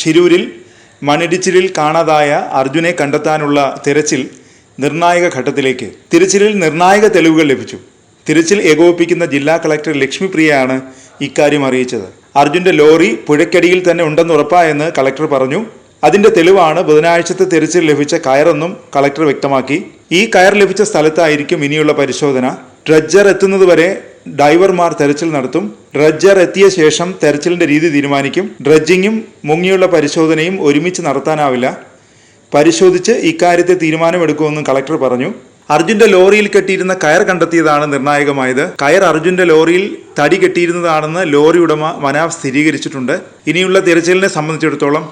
ഷിരൂരിൽ മണ്ണിടിച്ചിലിൽ കാണാതായ അർജുനെ കണ്ടെത്താനുള്ള തിരച്ചിൽ നിർണായക ഘട്ടത്തിലേക്ക്. തിരച്ചിലിൽ നിർണായക തെളിവുകൾ ലഭിച്ചു. തിരച്ചിൽ ഏകോപിപ്പിക്കുന്ന ജില്ലാ കളക്ടർ ലക്ഷ്മിപ്രിയയാണ് ഇക്കാര്യം അറിയിച്ചത്. അർജുന്റെ ലോറി പുഴയ്ക്കടിയിൽ തന്നെ ഉണ്ടെന്ന് ഉറപ്പായെന്ന് കളക്ടർ പറഞ്ഞു. അതിന്റെ തെളിവാണ് ബുധനാഴ്ചത്തെ തിരച്ചിൽ ലഭിച്ച കയറെന്നും കളക്ടർ വ്യക്തമാക്കി. ഈ കയർ ലഭിച്ച സ്ഥലത്തായിരിക്കും ഇനിയുള്ള പരിശോധന. ഡ്രഡ്ജർ എത്തുന്നതുവരെ ഡൈവർമാർ തെരച്ചിൽ നടത്തും. ഡ്രഡ്ജർ എത്തിയ ശേഷം തെരച്ചിലിന്റെ രീതി തീരുമാനിക്കും. ഡ്രഡ്ജിങ്ങും മുങ്ങിയുള്ള പരിശോധനയും ഒരുമിച്ച് നടത്താനാവില്ല. പരിശോധിച്ച് ഇക്കാര്യത്തിൽ തീരുമാനമെടുക്കുമെന്നും കളക്ടർ പറഞ്ഞു. അർജുന്റെ ലോറിയിൽ കെട്ടിയിരുന്ന കയർ കണ്ടെത്തിയതാണ് നിർണായകമായത്. കയർ അർജുന്റെ ലോറിയിൽ തടി കെട്ടിയിരുന്നതാണെന്ന് ലോറി ഉടമ മനാഫ് സ്ഥിരീകരിച്ചിട്ടുണ്ട്. ഇനിയുള്ള തിരച്ചിലിനെ സംബന്ധിച്ചിടത്തോളം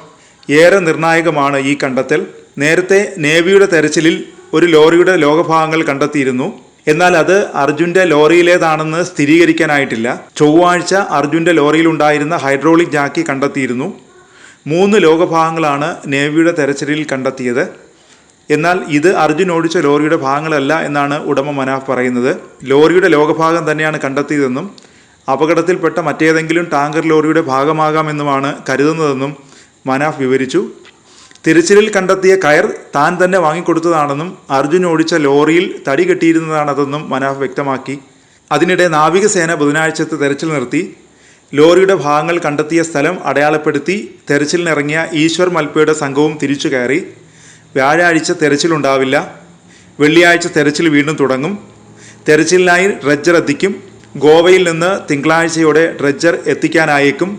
ഏറെ നിർണായകമാണ് ഈ കണ്ടെത്തൽ. നേരത്തെ നേവിയുടെ തെരച്ചിലിൽ ഒരു ലോറിയുടെ ലോകഭാഗങ്ങൾ കണ്ടെത്തിയിരുന്നു. എന്നാൽ അത് അർജുന്റെ ലോറിയിലേതാണെന്ന് സ്ഥിരീകരിക്കാനായിട്ടില്ല. ചൊവ്വാഴ്ച അർജുന്റെ ലോറിയിലുണ്ടായിരുന്ന ഹൈഡ്രോളിക് ജാക്കി കണ്ടെത്തിയിരുന്നു. 3 ലോകഭാഗങ്ങളാണ് നേവിയുടെ തെരച്ചിലിൽ കണ്ടെത്തിയത്. എന്നാൽ ഇത് അർജുൻ ഓടിച്ച ലോറിയുടെ ഭാഗങ്ങളല്ല എന്നാണ് ഉടമ മനാഫ് പറയുന്നത്. ലോറിയുടെ ലോകഭാഗം തന്നെയാണ് കണ്ടെത്തിയതെന്നും അപകടത്തിൽപ്പെട്ട മറ്റേതെങ്കിലും ടാങ്കർ ലോറിയുടെ ഭാഗമാകാമെന്നുമാണ് കരുതുന്നതെന്നും മനാഫ് വിവരിച്ചു. തിരച്ചിലിൽ കണ്ടെത്തിയ കയർ താൻ തന്നെ വാങ്ങിക്കൊടുത്തതാണെന്നും അർജുൻ ഓടിച്ച ലോറിയിൽ തടി കെട്ടിയിരുന്നതാണതെന്നും മനാഫ് വ്യക്തമാക്കി. അതിനിടെ നാവികസേന ബുധനാഴ്ചത്തെ തെരച്ചിൽ നിർത്തി. ലോറിയുടെ ഭാഗങ്ങൾ കണ്ടെത്തിയ സ്ഥലം അടയാളപ്പെടുത്തി തെരച്ചിലിനിറങ്ങിയ ഈശ്വർ മൽപ്പയുടെ സംഘവും തിരിച്ചു കയറി. വ്യാഴാഴ്ച തെരച്ചിലുണ്ടാവില്ല. വെള്ളിയാഴ്ച തെരച്ചിൽ വീണ്ടും തുടങ്ങും. തെരച്ചിലിനായി ഡ്രഡ്ജർ എത്തിക്കും. ഗോവയിൽ നിന്ന് തിങ്കളാഴ്ചയോടെ ഡ്രഡ്ജർ എത്തിക്കാനായേക്കും.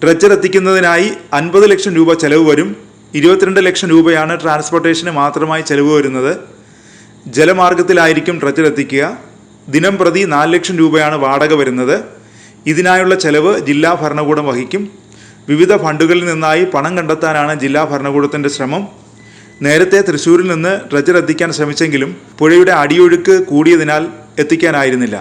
ഡ്രഡ്ജർ എത്തിക്കുന്നതിനായി 50 ലക്ഷം രൂപ ചെലവ് വരും. 22 ലക്ഷം രൂപയാണ് ട്രാൻസ്പോർട്ടേഷന് മാത്രമായി ചെലവ് വരുന്നത്. ജലമാർഗത്തിലായിരിക്കും ഡ്രഡ്ജർ എത്തിക്കുക. ദിനം പ്രതി 4 ലക്ഷം രൂപയാണ് വാടക വരുന്നത്. ഇതിനായുള്ള ചെലവ് ജില്ലാ ഭരണകൂടം വഹിക്കും. വിവിധ ഫണ്ടുകളിൽ നിന്നായി പണം കണ്ടെത്താനാണ് ജില്ലാ ഭരണകൂടത്തിൻ്റെ ശ്രമം. നേരത്തെ തൃശ്ശൂരിൽ നിന്ന് ഡ്രഡ്ജർ എത്തിക്കാൻ ശ്രമിച്ചെങ്കിലും പുഴയുടെ അടിയൊഴുക്ക് കൂടിയതിനാൽ എത്തിക്കാനായിരുന്നില്ല.